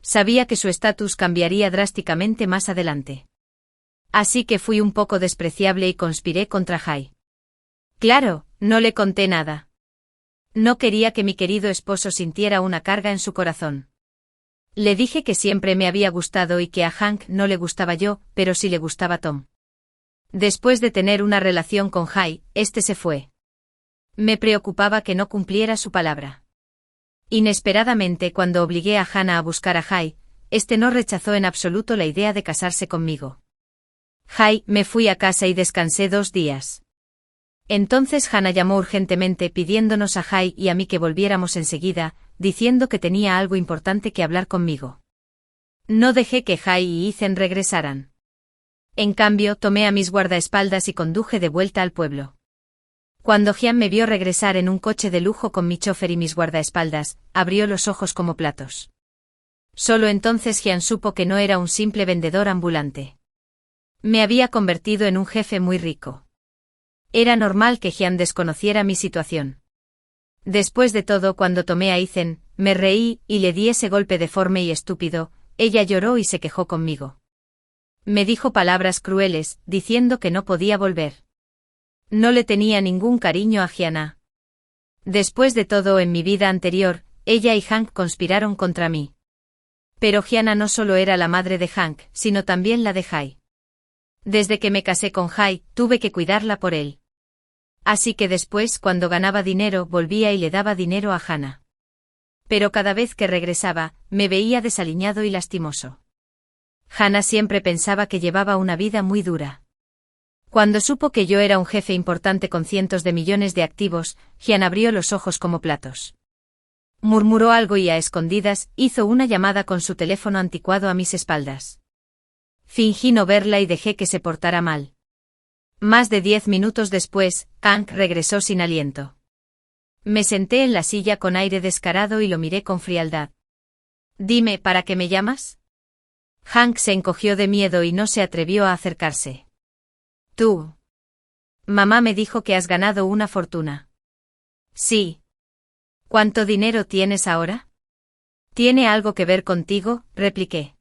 Sabía que su estatus cambiaría drásticamente más adelante. Así que fui un poco despreciable y conspiré contra Jay. Claro, no le conté nada. No quería que mi querido esposo sintiera una carga en su corazón. Le dije que siempre me había gustado y que a Hank no le gustaba yo, pero sí le gustaba Tom. Después de tener una relación con Jay, este se fue. Me preocupaba que no cumpliera su palabra. Inesperadamente, cuando obligué a Hannah a buscar a Jay, este no rechazó en absoluto la idea de casarse conmigo. Jay, me fui a casa y descansé 2 días. Entonces Hannah llamó urgentemente pidiéndonos a Jay y a mí que volviéramos enseguida, diciendo que tenía algo importante que hablar conmigo. No dejé que Jay y Ethan regresaran. En cambio, tomé a mis guardaespaldas y conduje de vuelta al pueblo. Cuando Jian me vio regresar en un coche de lujo con mi chofer y mis guardaespaldas, abrió los ojos como platos. Solo entonces Jian supo que no era un simple vendedor ambulante. Me había convertido en un jefe muy rico. Era normal que Jian desconociera mi situación. Después de todo, cuando tomé a Ethan, me reí y le di ese golpe deforme y estúpido. Ella lloró y se quejó conmigo. Me dijo palabras crueles, diciendo que no podía volver. No le tenía ningún cariño a Gianna. Después de todo, en mi vida anterior, ella y Hank conspiraron contra mí. Pero Gianna no solo era la madre de Hank, sino también la de Jay. Desde que me casé con Jay, tuve que cuidarla por él. Así que después, cuando ganaba dinero, volvía y le daba dinero a Hannah. Pero cada vez que regresaba, me veía desaliñado y lastimoso. Hannah siempre pensaba que llevaba una vida muy dura. Cuando supo que yo era un jefe importante con cientos de millones de activos, Jian abrió los ojos como platos. Murmuró algo y a escondidas hizo una llamada con su teléfono anticuado a mis espaldas. Fingí no verla y dejé que se portara mal. Más de 10 minutos después, Hank regresó sin aliento. Me senté en la silla con aire descarado y lo miré con frialdad. Dime, ¿para qué me llamas? Hank se encogió de miedo y no se atrevió a acercarse. Tú. Mamá me dijo que has ganado una fortuna. Sí. ¿Cuánto dinero tienes ahora? ¿Tiene algo que ver contigo?, repliqué.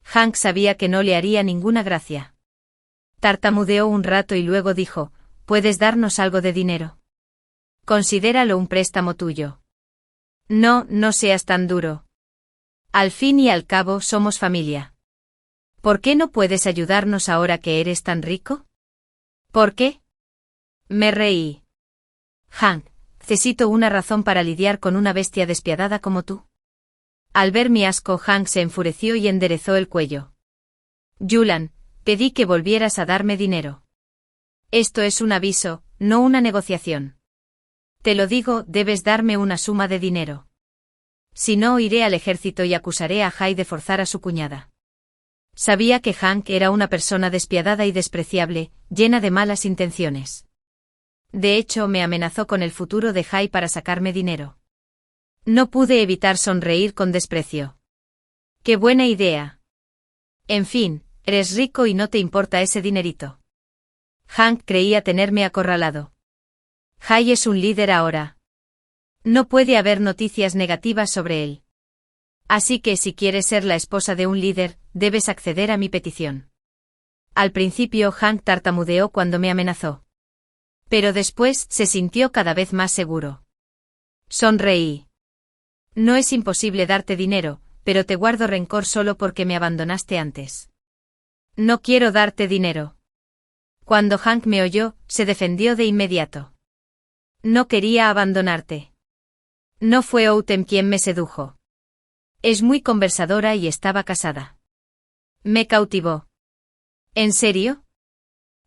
Hank sabía que no le haría ninguna gracia. Tartamudeó un rato y luego dijo, ¿puedes darnos algo de dinero? Considéralo un préstamo tuyo. No, no seas tan duro. Al fin y al cabo somos familia. ¿Por qué no puedes ayudarnos ahora que eres tan rico? ¿Por qué? Me reí. Hank, necesito una razón para lidiar con una bestia despiadada como tú. Al ver mi asco, Hank se enfureció y enderezó el cuello. Yulan, pedí que volvieras a darme dinero. Esto es un aviso, no una negociación. Te lo digo, debes darme una suma de dinero. Si no, iré al ejército y acusaré a Jai de forzar a su cuñada. Sabía que Hank era una persona despiadada y despreciable, llena de malas intenciones. De hecho, me amenazó con el futuro de Jai para sacarme dinero. No pude evitar sonreír con desprecio. ¡Qué buena idea! En fin, eres rico y no te importa ese dinerito. Hank creía tenerme acorralado. Jai es un líder ahora. No puede haber noticias negativas sobre él. Así que si quieres ser la esposa de un líder, debes acceder a mi petición. Al principio Hank tartamudeó cuando me amenazó. Pero después se sintió cada vez más seguro. Sonreí. No es imposible darte dinero, pero te guardo rencor solo porque me abandonaste antes. No quiero darte dinero. Cuando Hank me oyó, se defendió de inmediato. No quería abandonarte. No fue Autumn quien me sedujo. Es muy conversadora y estaba casada. Me cautivó. ¿En serio?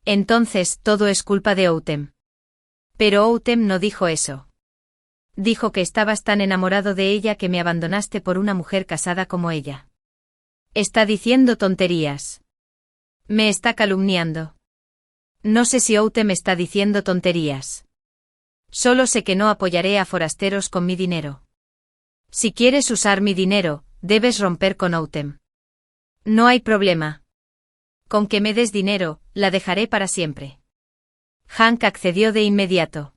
Entonces todo es culpa de Autumn. Pero Autumn no dijo eso. Dijo que estabas tan enamorado de ella que me abandonaste por una mujer casada como ella. Está diciendo tonterías. Me está calumniando. No sé si Autumn está diciendo tonterías. Solo sé que no apoyaré a forasteros con mi dinero. Si quieres usar mi dinero, debes romper con Autumn. No hay problema. Con que me des dinero, la dejaré para siempre. Hank accedió de inmediato.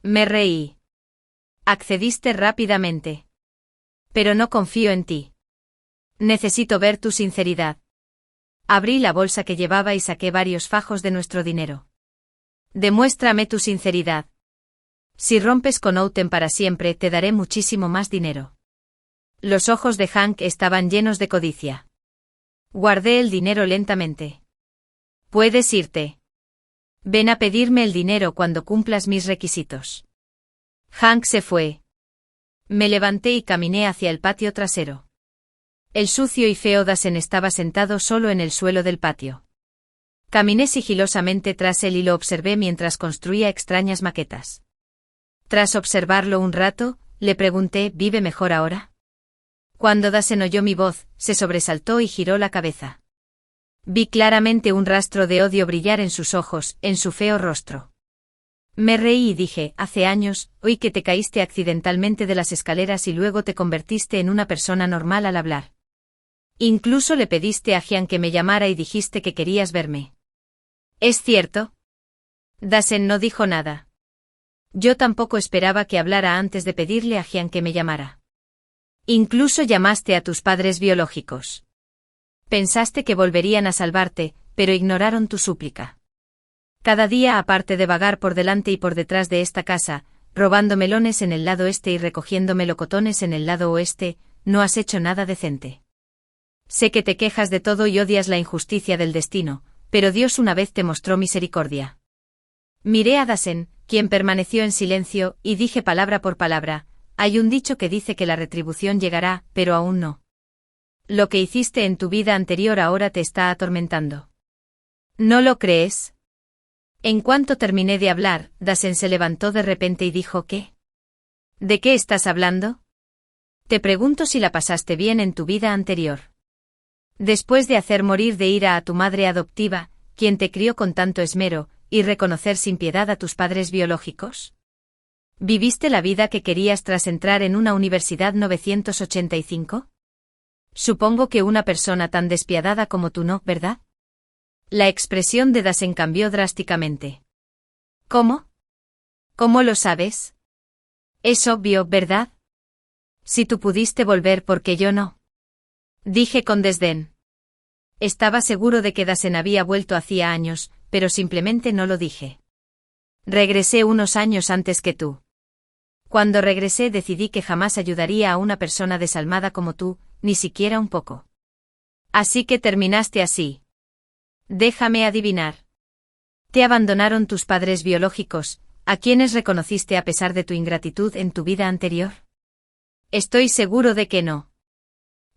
Me reí. Accediste rápidamente. Pero no confío en ti. Necesito ver tu sinceridad. Abrí la bolsa que llevaba y saqué varios fajos de nuestro dinero. Demuéstrame tu sinceridad. Si rompes con Autumn para siempre, te daré muchísimo más dinero. Los ojos de Hank estaban llenos de codicia. Guardé el dinero lentamente. Puedes irte. Ven a pedirme el dinero cuando cumplas mis requisitos. Hank se fue. Me levanté y caminé hacia el patio trasero. El sucio y feo Dasen estaba sentado solo en el suelo del patio. Caminé sigilosamente tras él y lo observé mientras construía extrañas maquetas. Tras observarlo un rato, le pregunté, ¿vive mejor ahora? Cuando Dasen oyó mi voz, se sobresaltó y giró la cabeza. Vi claramente un rastro de odio brillar en sus ojos, en su feo rostro. Me reí y dije, hace años, oí que te caíste accidentalmente de las escaleras y luego te convertiste en una persona normal al hablar. Incluso le pediste a Jian que me llamara y dijiste que querías verme. ¿Es cierto? Dasen no dijo nada. Yo tampoco esperaba que hablara antes de pedirle a Jian que me llamara. Incluso llamaste a tus padres biológicos. Pensaste que volverían a salvarte, pero ignoraron tu súplica. Cada día, aparte de vagar por delante y por detrás de esta casa, robando melones en el lado este y recogiendo melocotones en el lado oeste, no has hecho nada decente. Sé que te quejas de todo y odias la injusticia del destino, pero Dios una vez te mostró misericordia. Miré a Dasen, quien permaneció en silencio, y dije palabra por palabra, hay un dicho que dice que la retribución llegará, pero aún no. Lo que hiciste en tu vida anterior ahora te está atormentando. ¿No lo crees? En cuanto terminé de hablar, Dasen se levantó de repente y dijo, ¿qué? ¿De qué estás hablando? Te pregunto si la pasaste bien en tu vida anterior. Después de hacer morir de ira a tu madre adoptiva, quien te crió con tanto esmero, y reconocer sin piedad a tus padres biológicos. ¿Viviste la vida que querías tras entrar en una universidad 985? Supongo que una persona tan despiadada como tú no, ¿verdad? La expresión de Dasen cambió drásticamente. ¿Cómo? ¿Cómo lo sabes? Es obvio, ¿verdad? Si tú pudiste volver, ¿por qué yo no? Dije con desdén. Estaba seguro de que Dasen había vuelto hacía años, pero simplemente no lo dije. Regresé unos años antes que tú. Cuando regresé decidí que jamás ayudaría a una persona desalmada como tú, ni siquiera un poco. Así que terminaste así. Déjame adivinar. Te abandonaron tus padres biológicos, a quienes reconociste a pesar de tu ingratitud en tu vida anterior. Estoy seguro de que no.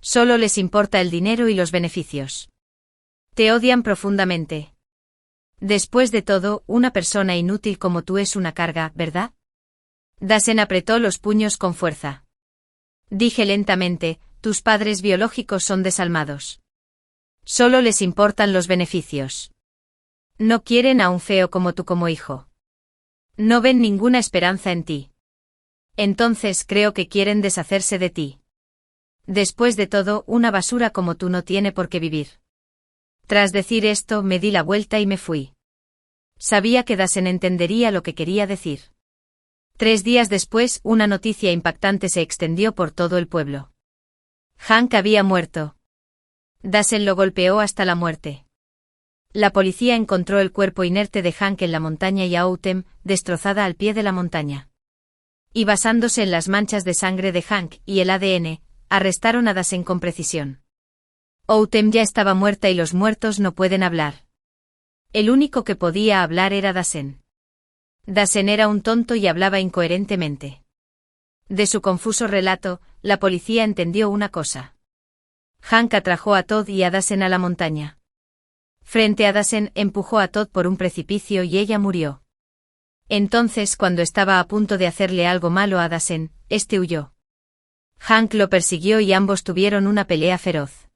Solo les importa el dinero y los beneficios. Te odian profundamente. Después de todo, una persona inútil como tú es una carga, ¿verdad? Dasen apretó los puños con fuerza. Dije lentamente, tus padres biológicos son desalmados. Solo les importan los beneficios. No quieren a un feo como tú como hijo. No ven ninguna esperanza en ti. Entonces creo que quieren deshacerse de ti. Después de todo, una basura como tú no tiene por qué vivir. Tras decir esto, me di la vuelta y me fui. Sabía que Dasen entendería lo que quería decir. 3 días después, una noticia impactante se extendió por todo el pueblo. Hank había muerto. Dasen lo golpeó hasta la muerte. La policía encontró el cuerpo inerte de Hank en la montaña y Autumn, destrozada al pie de la montaña. Y basándose en las manchas de sangre de Hank y el ADN, arrestaron a Dasen con precisión. Autumn ya estaba muerta y los muertos no pueden hablar. El único que podía hablar era Dasen. Dasen era un tonto y hablaba incoherentemente. De su confuso relato, la policía entendió una cosa. Hank atrajo a Todd y a Dasen a la montaña. Frente a Dasen, empujó a Todd por un precipicio y ella murió. Entonces, cuando estaba a punto de hacerle algo malo a Dasen, este huyó. Hank lo persiguió y ambos tuvieron una pelea feroz.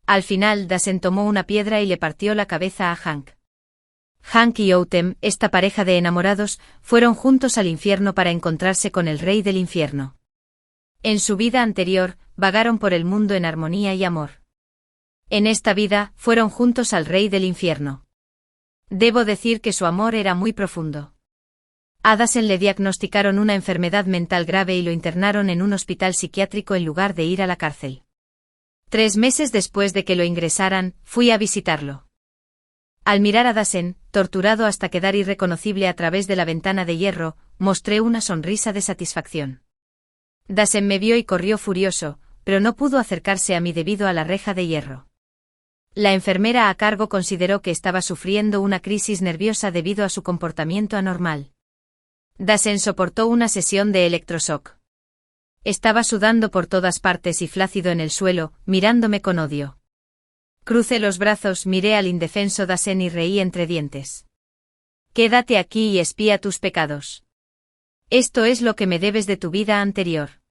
Al final, Dasen tomó una piedra y le partió la cabeza a Hank. Hank y Autumn, esta pareja de enamorados, fueron juntos al infierno para encontrarse con el rey del infierno. En su vida anterior, vagaron por el mundo en armonía y amor. En esta vida, fueron juntos al rey del infierno. Debo decir que su amor era muy profundo. A Dasen le diagnosticaron una enfermedad mental grave y lo internaron en un hospital psiquiátrico en lugar de ir a la cárcel. 3 meses después de que lo ingresaran, fui a visitarlo. Al mirar a Dasen, torturado hasta quedar irreconocible a través de la ventana de hierro, mostré una sonrisa de satisfacción. Dasen me vio y corrió furioso, pero no pudo acercarse a mí debido a la reja de hierro. La enfermera a cargo consideró que estaba sufriendo una crisis nerviosa debido a su comportamiento anormal. Dasen soportó una sesión de electroshock. Estaba sudando por todas partes y flácido en el suelo, mirándome con odio. Crucé los brazos, miré al indefenso Dasen y reí entre dientes. Quédate aquí y expía tus pecados. Esto es lo que me debes de tu vida anterior.